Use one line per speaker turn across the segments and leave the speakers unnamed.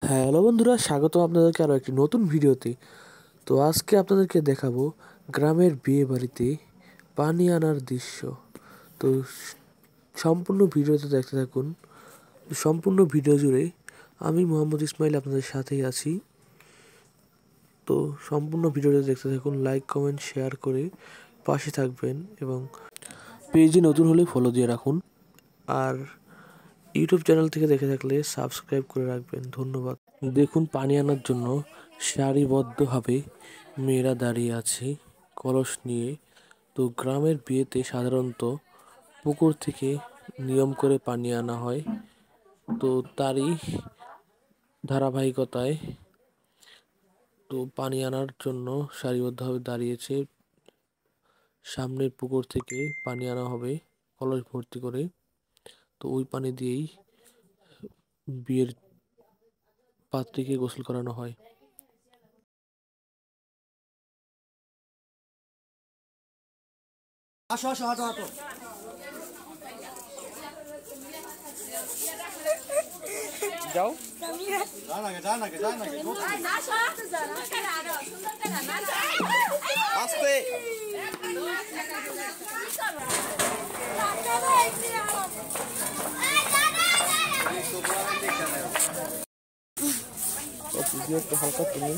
Hello বন্ধুরা, স্বাগত আপনাদেরকে আরও একটি নতুন ভিডিওতে। তো আজকে আপনাদেরকে দেখাবো গ্রামের বিয়ে বাড়িতে পানি আনার দৃশ্য। তো সম্পূর্ণ ভিডিওতে দেখতে থাকুন। সম্পূর্ণ ভিডিও জুড়ে আমি মোহাম্মদ ইসমাইল আপনাদের সাথেই আছি। তো সম্পূর্ণ ভিডিওটা দেখতে থাকুন, লাইক কমেন্ট শেয়ার করে পাশে থাকবেন এবং পেজে নতুন হলে ফলো দিয়ে রাখুন। আর ইউটিউব চ্যানেল থেকে দেখে থাকলে সাবস্ক্রাইব করে রাখবেন। ধন্যবাদ। দেখুন, পানি আনার জন্য সারিবদ্ধভাবে মেয়েরা দাঁড়িয়ে আছে কলস নিয়ে। তো গ্রামের বিয়েতে সাধারণত পুকুর থেকে নিয়ম করে পানি আনা হয়। তো তারই ধারাবাহিকতায় তো পানি আনার জন্য সারিবদ্ধভাবে দাঁড়িয়েছে। সামনের পুকুর থেকে পানি আনা হবে কলস ভর্তি করে। তো ওই পানি দিয়েই বিয়ের পাত্রীকে গোসল করানো হয়।
আসো আসো হাঁটো হাঁটো
যাও
আস্তে
ভিডিওটা হালকা তুমি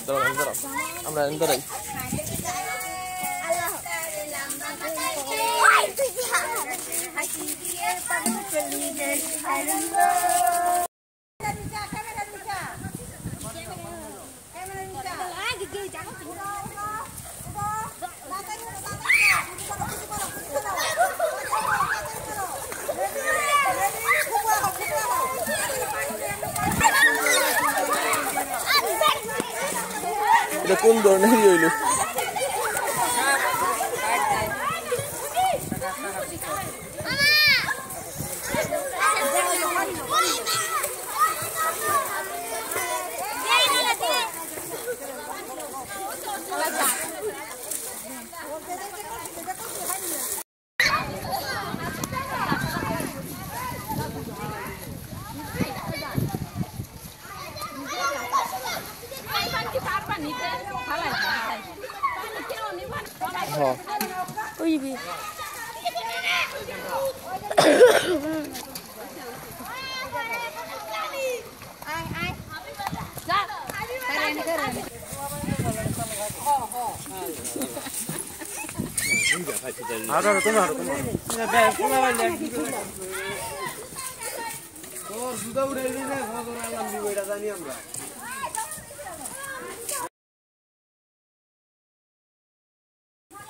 দাঁড়াও, আমরা দাঁড়াই। এটা কোন ধরনের হইল?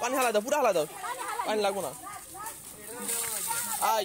পানি হালা দাও, পুরো হালা দাও, পানি লাগবো না। আই